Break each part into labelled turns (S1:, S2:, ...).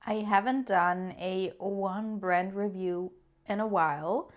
S1: I haven't done a one brand review in a while,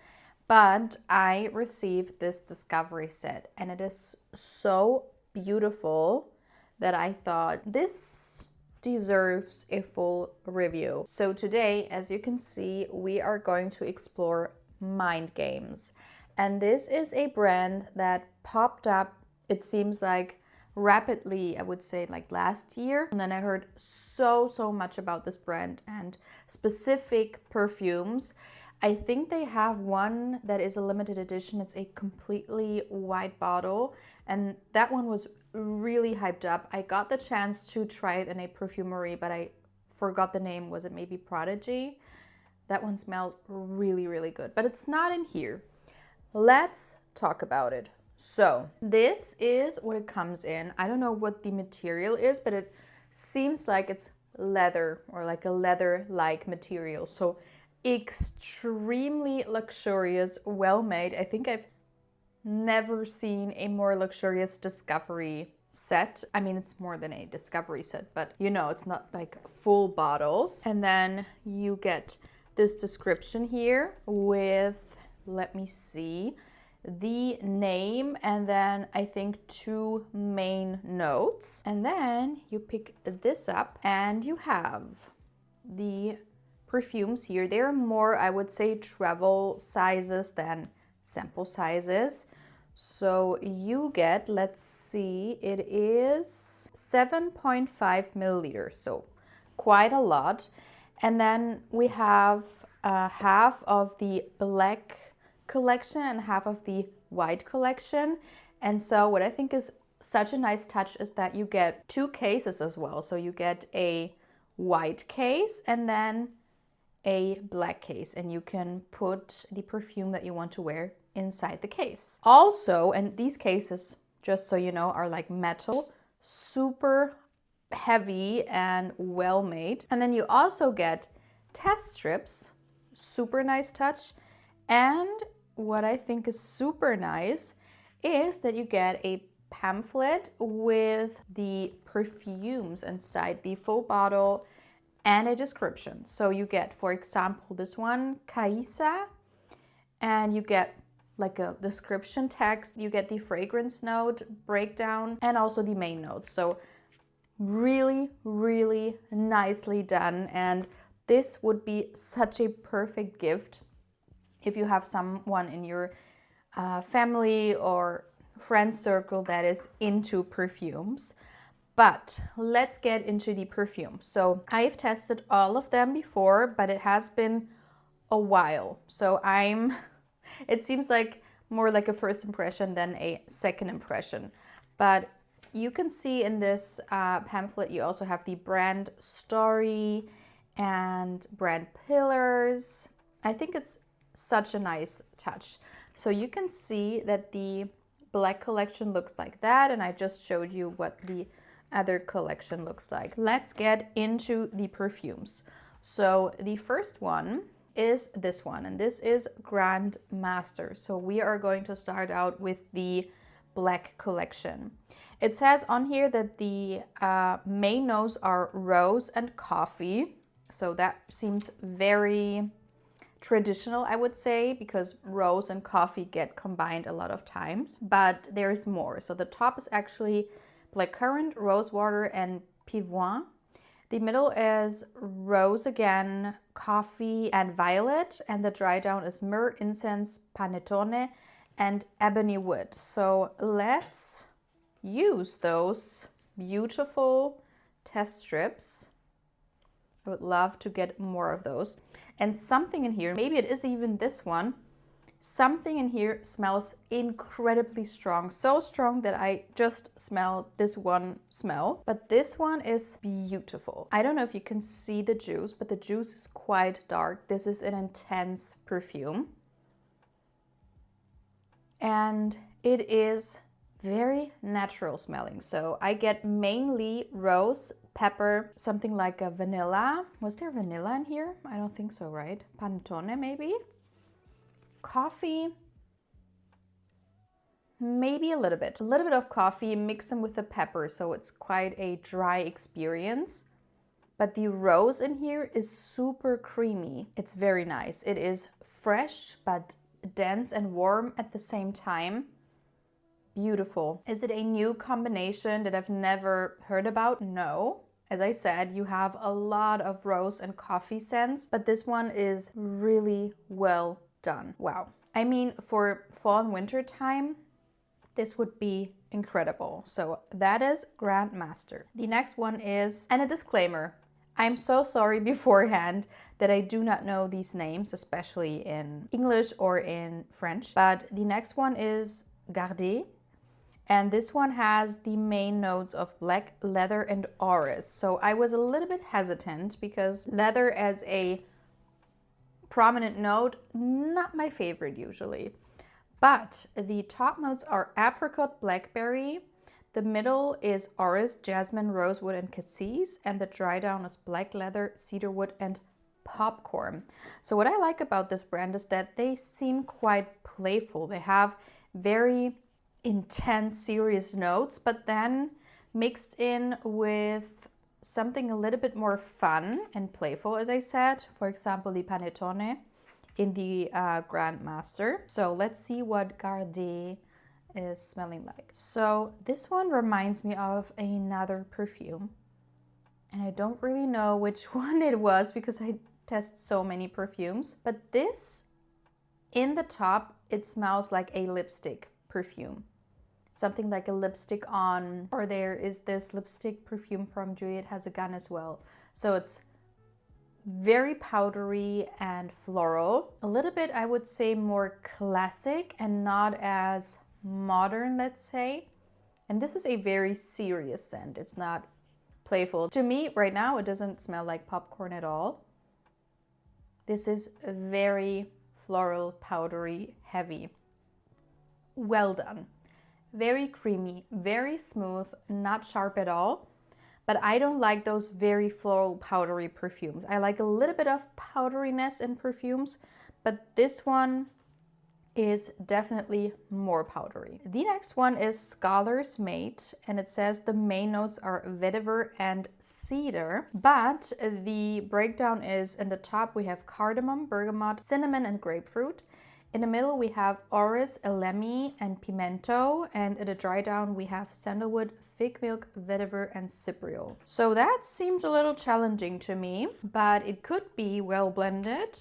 S1: but I received this discovery set and it is so beautiful that I thought this deserves a full review. So today, as you can see, we are going to explore Mindgames. And this is a brand that popped up, it seems like rapidly, I would say like last year. And then I heard so much about this brand and specific perfumes. I think they have one that is a limited edition. It's a completely white bottle, and that one was really hyped up. I got the chance to try it in a perfumery, but I forgot the name. Was it maybe Prodigy? That one smelled really good, but it's not in here. Let's talk about it. So this is what it comes in. I don't know what the material is, but it seems like it's leather or like a leather-like material. So extremely luxurious, well made. I think I've never seen a more luxurious discovery set. I mean, it's more than a discovery set, but you know, it's not like full bottles. And then you get this description here with, let me see, the name and then I think 2 main notes. And then you pick this up and you have the perfumes here. They're more, I would say, travel sizes than sample sizes. So you get, let's see, it is 7.5 milliliters, so quite a lot. And then we have half of the black collection and half of the white collection. And so what I think is such a nice touch is that you get 2 cases as well. So you get a white case and then a black case, and you can put the perfume that you want to wear inside the case. Also, and these cases, just so you know, are like metal, super heavy and well made. And then you also get test strips, super nice touch. And what I think is super nice is that you get a pamphlet with the perfumes inside the full bottle and a description. So you get, for example, this one, Caissa, and you get like a description text, you get the fragrance note breakdown, and also the main notes. So really nicely done. And this would be such a perfect gift if you have someone in your family or friend circle that is into perfumes. But let's get into the perfume. So I've tested all of them before, but it has been a while. So it seems like more like a first impression than a second impression. But you can see in this pamphlet, you also have the brand story and brand pillars. I think it's such a nice touch. So you can see that the black collection looks like that, and I just showed you what the other collection looks like. Let's get into the perfumes. So the first one is this one, and this is Grand Master. So we are going to start out with the black collection. It says on here that the main notes are rose and coffee. So that seems very traditional, I would say, because rose and coffee get combined a lot of times, but there is more. So the top is actually blackcurrant, rosewater, and pivoine. The middle is rose again, coffee, and violet, and the dry down is myrrh, incense, panettone, and ebony wood. So let's use those beautiful test strips. I would love to get more of those. And something in here, maybe it is even this one, something in here smells incredibly strong. So strong that I just smell this one smell. But this one is beautiful. I don't know if you can see the juice, but the juice is quite dark. This is an intense perfume. And it is very natural smelling. So I get mainly rose, pepper, something like a vanilla. Was there vanilla in here? I don't think so, right? Panettone maybe? Coffee, maybe a little bit of coffee, mix them with the pepper, so it's quite a dry experience. but the rose in here is super creamy. It's very nice. It is fresh, but dense and warm at the same time. Beautiful. Is it a new combination that I've never heard about? No. As I said, you have a lot of rose and coffee scents, but this one is really well done. Wow. I mean, for fall and winter time, this would be incredible. So that is Grandmaster. The next one is, and a disclaimer, I'm so sorry beforehand that I do not know these names, especially in English or in French, but the next one is Gardez. And this one has the main notes of black, leather, and orris. So I was a little bit hesitant because leather as a prominent note, not my favorite usually. But the top notes are apricot, blackberry. The middle is orris, jasmine, rosewood, and cassis. And the dry down is black leather, cedarwood, and popcorn. So what I like about this brand is that they seem quite playful. They have very intense, serious notes, but then mixed in with something a little bit more fun and playful, as I said. For example, the panettone in the Grandmaster. So let's see what Gardez is smelling like. So this one reminds me of another perfume, and I don't really know which one it was because I test so many perfumes, but this in the top, it smells like a lipstick perfume. Something like a lipstick on, or there is this lipstick perfume from Juliette Has a Gun as well. So it's very powdery and floral. A little bit, I would say, more classic and not as modern, let's say. And this is a very serious scent. It's not playful. To me, right now, it doesn't smell like popcorn at all. This is very floral, powdery, heavy. Well done. Very creamy, very smooth, not sharp at all. But I don't like those very floral, powdery perfumes. I like a little bit of powderiness in perfumes, but this one is definitely more powdery. The next one is Scholar's Mate, and it says the main notes are vetiver and cedar, but the breakdown is in the top we have cardamom, bergamot, cinnamon, and grapefruit. In the middle, we have orris, elemi, and pimento, and in the dry down, we have sandalwood, fig milk, vetiver, and cypriol. So that seems a little challenging to me, but it could be well blended.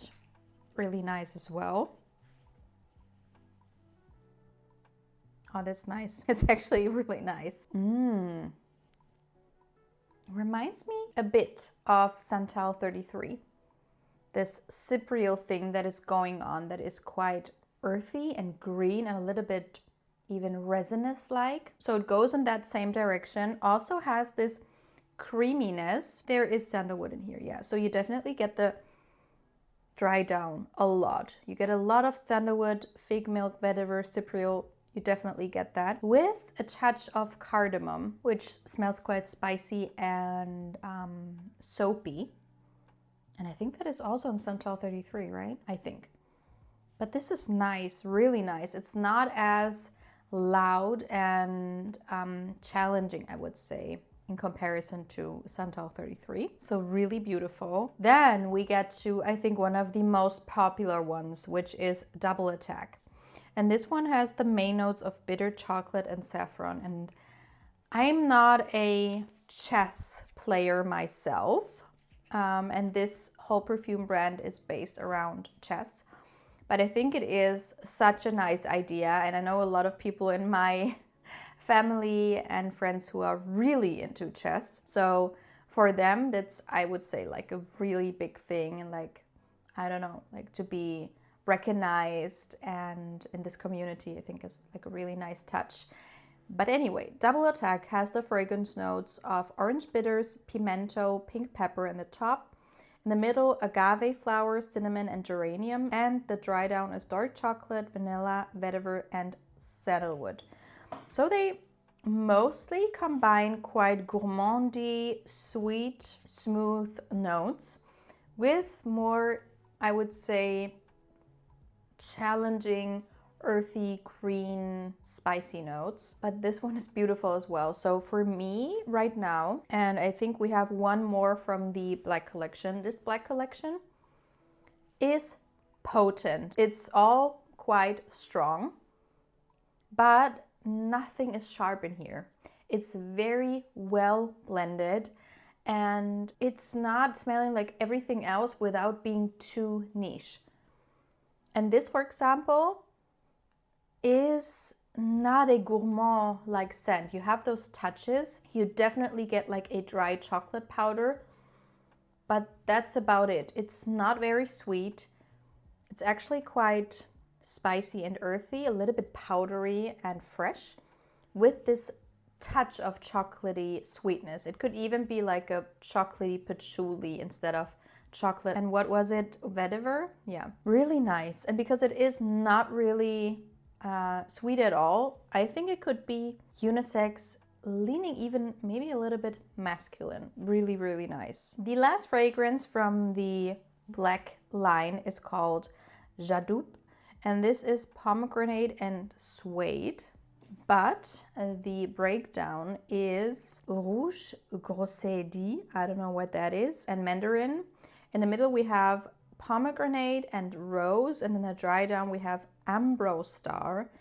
S1: Really nice as well. Oh, that's nice. It's actually really nice. Reminds me a bit of Santal 33. This cypriol thing that is going on that is quite earthy and green and a little bit even resinous like. So it goes in that same direction. Also has this creaminess. There is sandalwood in here, yeah. So you definitely get the dry down a lot. You get a lot of sandalwood, fig milk, vetiver, cypriol. You definitely get that with a touch of cardamom, which smells quite spicy and soapy. And I think that is also in Santal 33, right? I think. But this is nice, really nice. It's not as loud and challenging, I would say, in comparison to Santal 33. So really beautiful. Then we get to, I think, one of the most popular ones, which is Double Attack. And this one has the main notes of bitter chocolate and saffron. And I'm not a chess player myself. And this whole perfume brand is based around chess. But I think it is such a nice idea. And I know a lot of people in my family and friends who are really into chess. So for them, that's, I would say, like a really big thing. And like, I don't know, like to be recognized and in this community, I think is like a really nice touch. But anyway, Double Attack has the fragrance notes of orange bitters, pimento, pink pepper in the top. In the middle, agave flowers, cinnamon, and geranium. And the dry down is dark chocolate, vanilla, vetiver, and sandalwood. So they mostly combine quite gourmandy, sweet, smooth notes with more, I would say, challenging, earthy, green, spicy notes. But this one is beautiful as well. So for me right now, and I think we have one more from the Black Collection. This Black Collection is potent. It's all quite strong, but nothing is sharp in here. It's very well blended and it's not smelling like everything else without being too niche. And this, for example, is not a gourmand like scent. You have those touches. You definitely get like a dry chocolate powder, but that's about it. It's not very sweet. It's actually quite spicy and earthy, a little bit powdery and fresh with this touch of chocolatey sweetness. It could even be like a chocolatey patchouli instead of chocolate. And what was it? Vetiver? Yeah, really nice. And because it is not really sweet at all, I think it could be unisex, leaning even maybe a little bit masculine. Really, really nice. The last fragrance from the Black line is called Jadoub, and this is pomegranate and suede. But the breakdown is Rouge Grosseidi, I don't know what that is, and Mandarin. In the middle we have pomegranate and rose, and in the dry down we have Ambrose Star,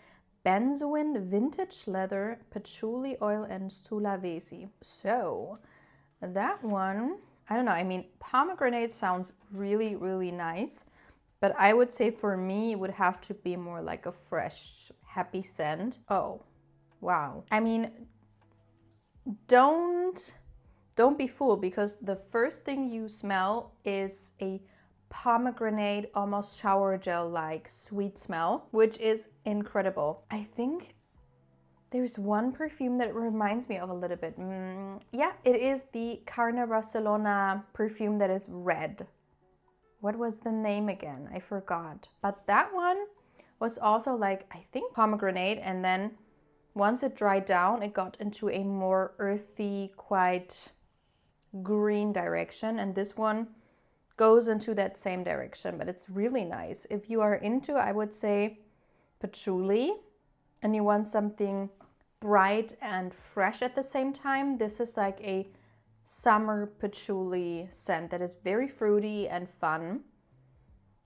S1: benzoin, vintage leather, patchouli oil, and Sulawesi. So that one, I don't know, I mean, pomegranate sounds really, really nice, but I would say for me it would have to be more like a fresh, happy scent. Oh, wow. I mean, don't be fooled, because the first thing you smell is a pomegranate, almost shower gel like sweet smell, which is incredible. I think there's one perfume that reminds me of a little bit. Yeah, it is the Carne Barcelona perfume that is red. What was the name again? I forgot. But that one was also like, I think pomegranate, and then once it dried down, it got into a more earthy, quite green direction, and this one goes into that same direction, but it's really nice. If you are into, I would say, patchouli, and you want something bright and fresh at the same time, this is like a summer patchouli scent that is very fruity and fun.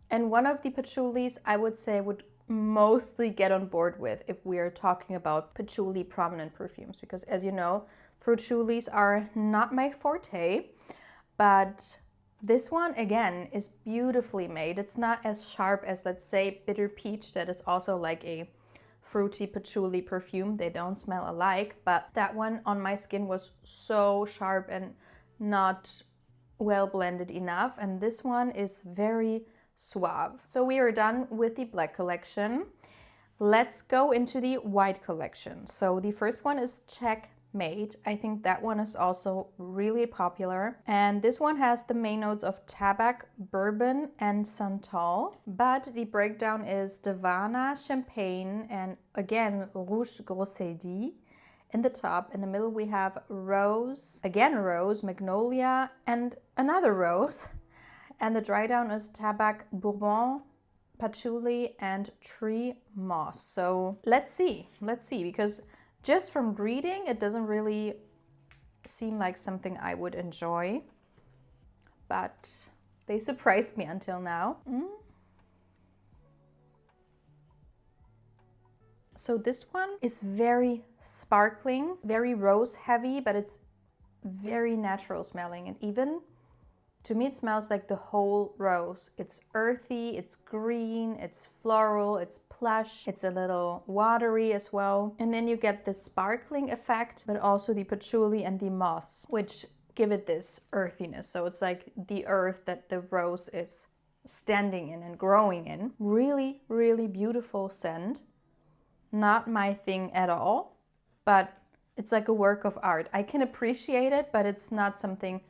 S1: And one of the patchoulis I would say would mostly get on board with if we are talking about patchouli prominent perfumes, because as you know, patchoulis are not my forte, but this one again is beautifully made. It's not as sharp as, let's say, Bitter Peach, that is also like a fruity patchouli perfume. They don't smell alike, but that one on my skin was so sharp and not well blended enough, and this one is very suave. So we are done with the Black Collection. Let's go into the White Collection. So the first one is Checkmate. I think that one is also really popular, and this one has the main notes of tabac, bourbon, and santal, but the breakdown is Davana, champagne, and again Rouge Grosseidi in the top. In the middle we have rose, again rose, magnolia, and another rose, and the dry down is tabac, bourbon, patchouli, and tree moss. So let's see, because just from reading, it doesn't really seem like something I would enjoy, but they surprised me until now. So this one is very sparkling, very rose heavy, but it's very natural smelling, and even to me it smells like the whole rose. It's earthy, it's green, it's floral, it's plush, it's a little watery as well. And then you get the sparkling effect, but also the patchouli and the moss, which give it this earthiness. So it's like the earth that the rose is standing in and growing in. Really, really beautiful scent. Not my thing at all, but it's like a work of art. I can appreciate it, but it's not something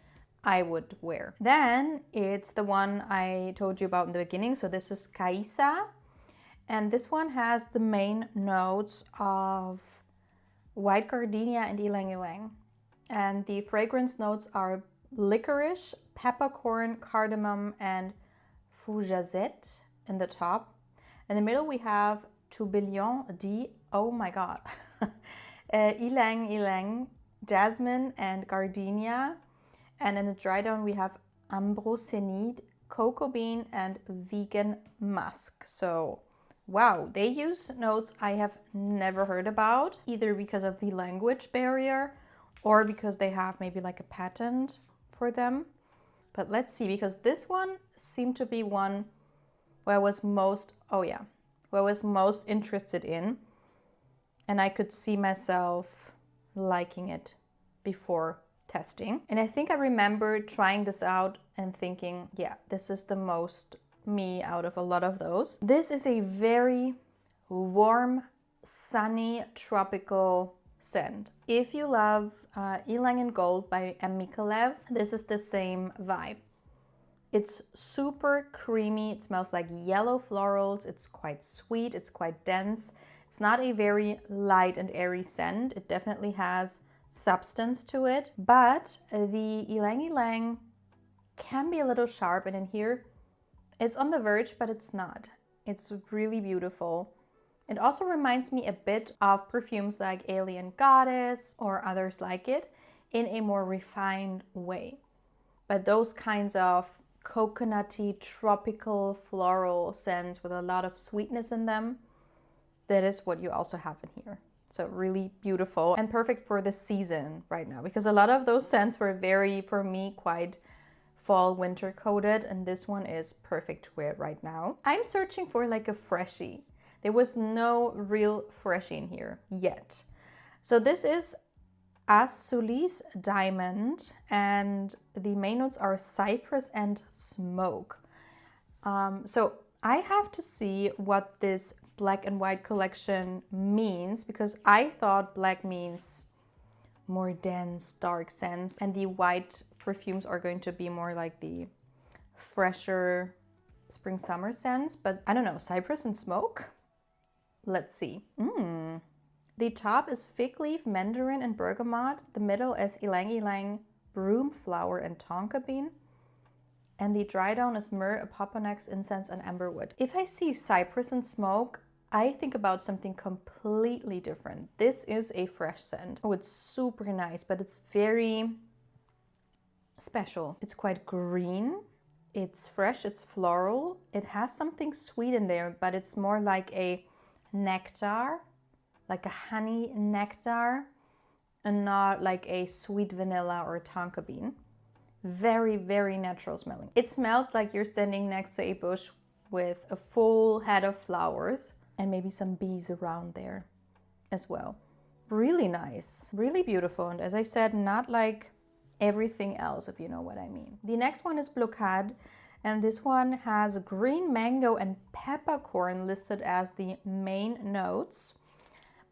S1: I would wear. Then it's the one I told you about in the beginning. So this is Caissa, and this one has the main notes of white gardenia and ylang ylang. And the fragrance notes are licorice, peppercorn, cardamom, and fugazette in the top. In the middle we have Tourbillon D. Oh my god. Ylang Ylang, Jasmine and Gardenia. And in the dry down we have Ambrosenide, Cocoa Bean and Vegan Musk. So wow, they use notes I have never heard about, either because of the language barrier or because they have maybe like a patent for them. But let's see, because this one seemed to be one where I was most, where I was most interested in. And I could see myself liking it before testing. And I think I remember trying this out and thinking, yeah, this is the most me out of a lot of those. This is a very warm, sunny, tropical scent. If you love Ylang in Gold by M. Mikalev, this is the same vibe. It's super creamy. It smells like yellow florals. It's quite sweet. It's quite dense. It's not a very light and airy scent. It definitely has substance to it, but the Ylang Ylang can be a little sharp, and in here it's on the verge, but it's not. It's really beautiful. It also reminds me a bit of perfumes like Alien Goddess or others like it in a more refined way. But those kinds of coconutty, tropical, floral scents with a lot of sweetness in them, that is what you also have in here. So really beautiful and perfect for the season right now, because a lot of those scents were very, for me, quite fall winter coated, and this one is perfect to wear right now. I'm searching for like a freshie. There was no real freshie in here yet. So this is As-Suli's Diamond, and the main notes are cypress and smoke. So I have to see what this black and white collection means, because I thought black means more dense, dark scents, and the white perfumes are going to be more like the fresher spring summer scents. But I don't know, cypress and smoke? Let's see. The top is fig leaf, mandarin and bergamot. The middle is ylang ylang, broom flower and tonka bean. And the dry down is myrrh, opoponax, incense and amberwood. If I see cypress and smoke, I think about something completely different. This is a fresh scent. Oh, it's super nice, but it's very special. It's quite green. It's fresh, it's floral. It has something sweet in there, but it's more like a nectar, like a honey nectar, and not like a sweet vanilla or tonka bean. Very, very natural smelling. It smells like you're standing next to a bush with a full head of flowers and maybe some bees around there as well. Really nice, really beautiful. And as I said, not like everything else, if you know what I mean. The next one is Blockade, and this one has green mango and peppercorn listed as the main notes,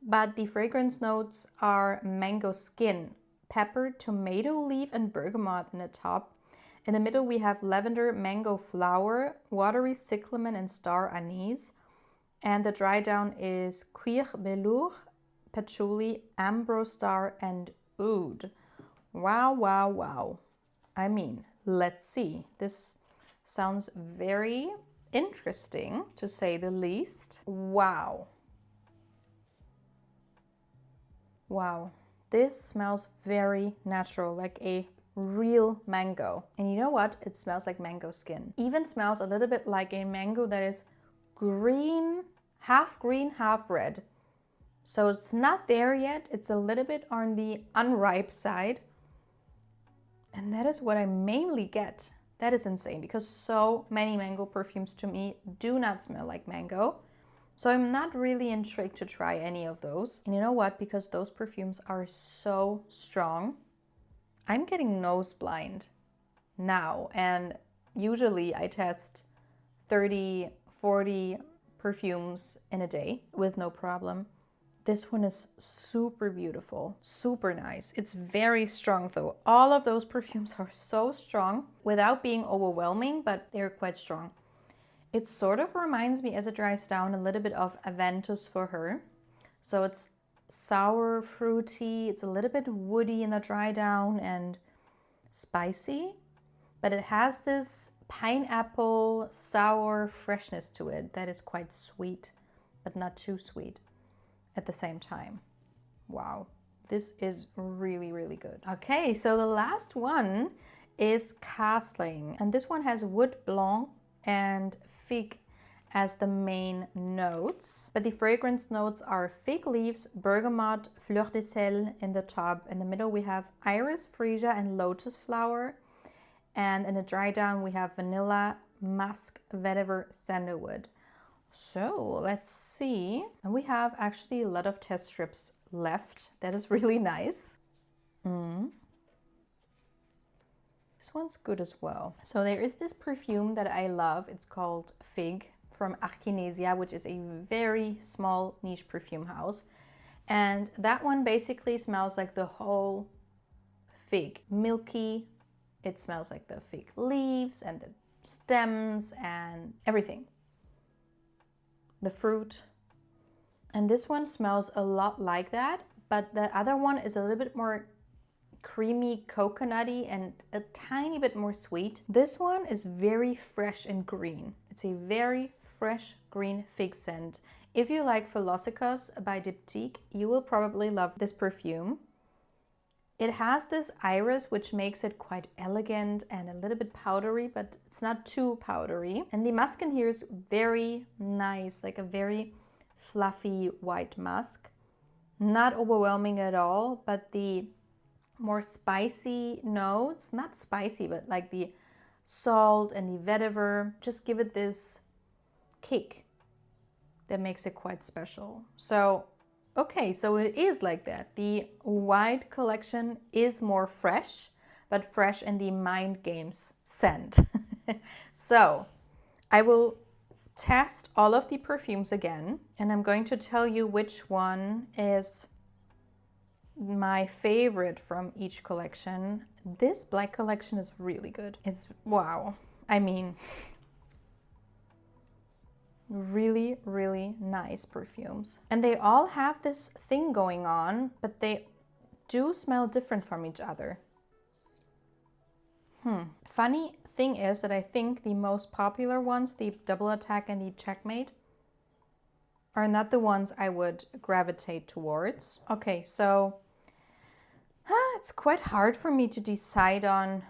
S1: but the fragrance notes are mango skin, pepper, tomato leaf and bergamot in the top. In the middle we have lavender, mango flower, watery cyclamen and star anise. And the dry down is cuir velours, patchouli, ambrostar and oud. Wow, wow, wow. I mean, let's see. This sounds very interesting, to say the least. Wow. Wow. This smells very natural, like a real mango. And you know what? It smells like mango skin. Even smells a little bit like a mango that is green, half red. So it's not there yet. It's a little bit on the unripe side. And that is what I mainly get. That is insane, because so many mango perfumes to me do not smell like mango. So I'm not really intrigued to try any of those. And you know what? Because those perfumes are so strong, I'm getting nose blind now. And usually I test 30, 40 perfumes in a day with no problem. This one is super beautiful, super nice. It's very strong though. All of those perfumes are so strong without being overwhelming, but they're quite strong. It sort of reminds me, as it dries down, a little bit of Aventus for her. So it's sour, fruity, it's a little bit woody in the dry down and spicy, but it has this pineapple sour freshness to it that is quite sweet but not too sweet at the same time. Wow, this is really, really good. Okay, so the last one is Castling, and this one has Wood Blanc and Fig as the main notes, but the fragrance notes are fig leaves, bergamot, fleur de sel in the top. In the middle we have iris, freesia, and lotus flower, and in the dry down we have vanilla, musk, vetiver, sandalwood. So let's see, and we have actually a lot of test strips left. That is really nice. This one's good as well. So there is this perfume that I love. It's called Fig from Archinesia, which is a very small niche perfume house. And that one basically smells like the whole fig. Milky. It smells like the fig leaves and the stems and everything. The fruit. And this one smells a lot like that, but the other one is a little bit more creamy, coconutty, and a tiny bit more sweet. This one is very fresh and green. It's a very fresh green fig scent. If you like Philosophos by Diptyque, you will probably love this perfume. It has this iris, which makes it quite elegant and a little bit powdery, but it's not too powdery. And the musk in here is very nice, like a very fluffy white musk. Not overwhelming at all, but the more spicy notes, not spicy, but like the salt and the vetiver, just give it this kick that makes it quite special. So, okay, so it is like that. The white collection is more fresh, but fresh in the Mindgames scent. So, I will test all of the perfumes again, and I'm going to tell you which one is my favorite from each collection. This black collection is really good. It's wow. I mean, really, really nice perfumes. And they all have this thing going on, but they do smell different from each other. Funny thing is that I think the most popular ones, the Double Attack and the Checkmate, are not the ones I would gravitate towards. Okay, so it's quite hard for me to decide on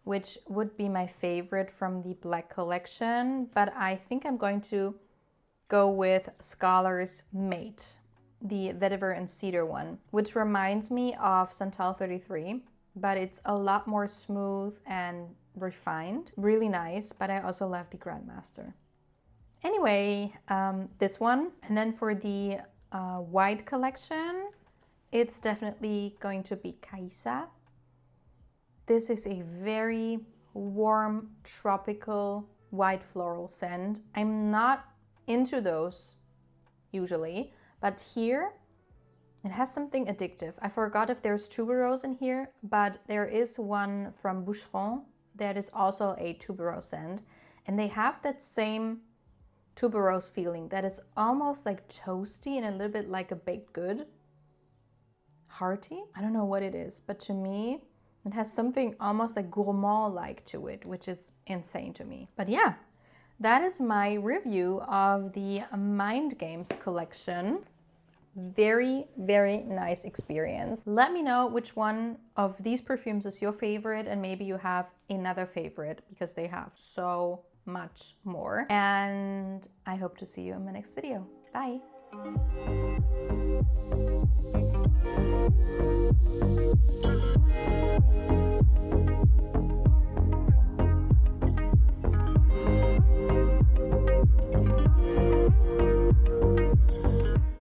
S1: which would be my favorite from the black collection, but I think I'm going to go with Scholar's Mate, the vetiver and cedar one, which reminds me of Santal 33, but it's a lot more smooth and refined. Really nice, but I also love the Grandmaster. Anyway, this one. And then for the white collection, it's definitely going to be Caissa. This is a very warm, tropical, white floral scent. I'm not into those usually, but here it has something addictive. I forgot if there's tuberose in here, but there is one from Boucheron that is also a tuberose scent, and they have that same tuberose feeling that is almost like toasty and a little bit like a baked good. Hearty? I don't know what it is, but to me, it has something almost like gourmand-like to it, which is insane to me. But yeah, that is my review of the Mindgames collection. Very, very nice experience. Let me know which one of these perfumes is your favorite, and maybe you have another favorite, because they have so much more. And I hope to see you in my next video. Bye.